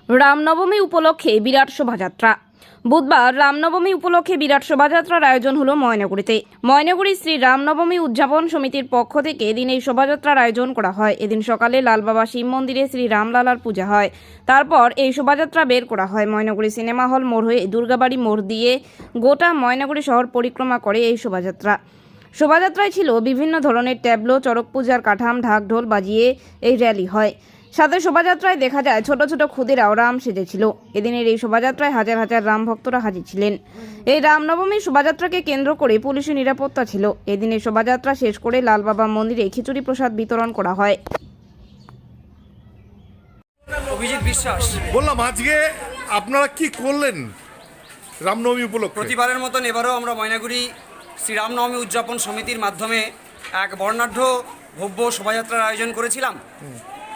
রামনবমী উপলক্ষে বিরাট শোভাযাত্রা। বুধবার রামনবমী উপলক্ষে বিরাট শোভাযাত্রার আয়োজন হলো ময়নাগুড়িতে। ময়নাগুড়ি শ্রী রামনবমী উদযাপন সমিতির পক্ষ থেকে এদিন এই শোভাযাত্রার আয়োজন করা হয়। এদিন সকালে লালবাবা শিব মন্দিরে শ্রী রামলালার পূজা হয়। তারপর এই শোভাযাত্রা বের করা হয়। ময়নাগুড়ি সিনেমা হল মোড় হয়ে দুর্গাবাড়ি মোড় দিয়ে গোটা ময়নাগুড়ি শহর পরিক্রমা করে এই শোভাযাত্রা। শোভাযাত্রায় ছিল বিভিন্ন ধরনের ট্যাবলো, চড়ক পূজার কাঠাম, ঢাক ঢোল বাজিয়ে এই র্যালি হয়। সাথে শোভাযাত্রায় দেখা যায় ছোট ছোট ক্ষুদিরাও রাম সেজেছিল। এদিনের এই শোভাযাত্রায় হাজার হাজার রাম ভক্তরা হাজির ছিলেন। এই রামনবমীর শোভাযাত্রাকে কেন্দ্র করে পুলিশের নিরাপত্তা ছিল। এদিনের শোভাযাত্রা শেষ করে লালবাবা মন্দিরে খিচুড়ি প্রসাদ বিতরণ করা হয়। অভিজিৎ বিশ্বাস বললাম, আজকে আপনারা কি করলেন রামনবমী উপলক্ষে? প্রতিবারের মতন এবারও আমরা ময়নাগুড়ি শ্রী রামনবমী উদযাপন সমিতির মাধ্যমে এক বর্ণাঢ্য ভব্য শোভাযাত্রার আয়োজন করেছিলাম।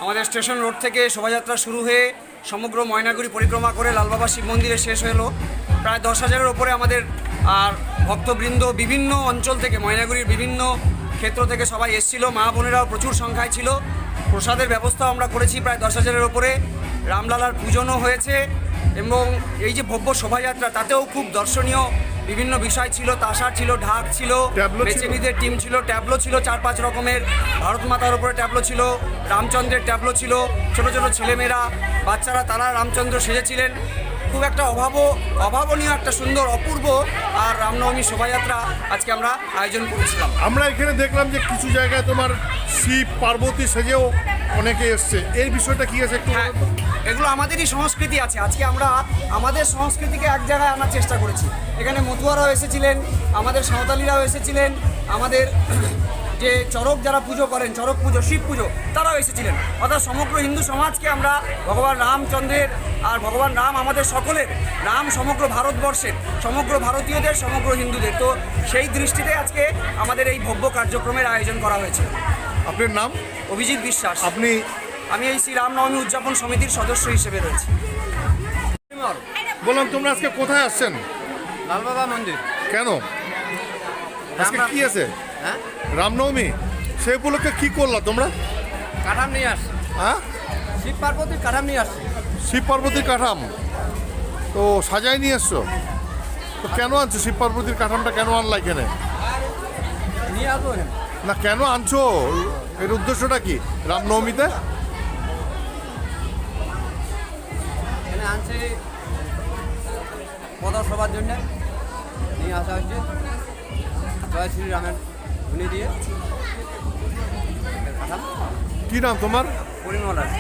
আমাদের স্টেশন রোড থেকে শোভাযাত্রা শুরু হয়ে সমগ্র ময়নাগুড়ি পরিক্রমা করে লালবাবা শিব মন্দিরে শেষ হলো। প্রায় 10,000-এর ওপরে আমাদের আর ভক্তবৃন্দ বিভিন্ন অঞ্চল থেকে, ময়নাগুড়ির বিভিন্ন ক্ষেত্র থেকে সবাই এসেছিল। মা বোনেরাও প্রচুর সংখ্যায় ছিল। প্রসাদের ব্যবস্থাও আমরা করেছি প্রায় 10,000-এর ওপরে। রামলালার পূজনও হয়েছে এবং এই যে ভব্য শোভাযাত্রা তাতেও খুব দর্শনীয় বিভিন্ন বিষয় ছিল। তাসার ছিল, ঢাক ছিল, বেচেনিদের টিম ছিল, ট্যাবলো ছিল 4-5 রকমের। ভারত মাতার উপরে ট্যাবলো ছিল, রামচন্দ্রের ট্যাবলো ছিল, ছোট ছোট ছেলেমেয়েরা, বাচ্চারা তারা রামচন্দ্র সেজেছিলেন। খুব একটা অভাবনীয় একটা সুন্দর অপূর্ব আর রামনবমী শোভাযাত্রা আজকে আমরা আয়োজন করেছিলাম। আমরা এখানে দেখলাম যে কিছু জায়গায় তোমার শিব পার্বতী সেজেও অনেকে এসছে, এই বিষয়টা কি আছে একটু? হ্যাঁ, এগুলো আমাদেরই সংস্কৃতি আছে। আজকে আমরা আমাদের সংস্কৃতিকে এক জায়গায় আনার চেষ্টা করেছি। এখানে মতুয়ারাও এসেছিলেন, আমাদের সাঁওতালিরাও এসেছিলেন, আমাদের যে চড়ক যারা পুজো করেন, চড়ক পুজো, শিব পুজো, তারাও এসেছিলেন। অর্থাৎ সমগ্র হিন্দু সমাজকে আমরা ভগবান রামচন্দ্রের আর ভগবান রাম আমাদের সকলের, রাম সমগ্র ভারতবর্ষের, সমগ্র ভারতীয়দের, সমগ্র হিন্দুদের। তো সেই দৃষ্টিতে আজকে আমাদের এই ভব্য কার্যক্রমের আয়োজন করা হয়েছে। আপনার নাম? অভিজিৎ বিশ্বাস। আমি এই শ্রী রামনবমী উদযাপন সমিতির সদস্য হিসেবে রয়েছি। বললাম, তোমরা আজকে কোথায় আসছেন? লালবাবা মন্দির। কেন আজকে কি আছে? হ্যাঁ, রামনবমী, সেই উপলক্ষে কি করলা তোমরা? কাঠাম নিয়ে আসছি। হ্যাঁ, শিব পার্বতীর কাঠাম নিয়ে আসছি। শিব পার্বতীর কাঠাম তো সাজাই নিয়ে এসছো? তো কেন আনছো শিব পার্বতীর কাঠামটা? কেন আনলা এখানে? নিয়ে আসবো এখানে। না, কেন আনছো? এর উদ্দেশ্যটা কি রামনবমীতে? এখানে আনছি পদসভার জন্য নিয়ে আসা হচ্ছে। জয় শ্রীরামের ধ্বনি দিয়ে কাঠাম। কি নাম তোমার? পরিমল আছে।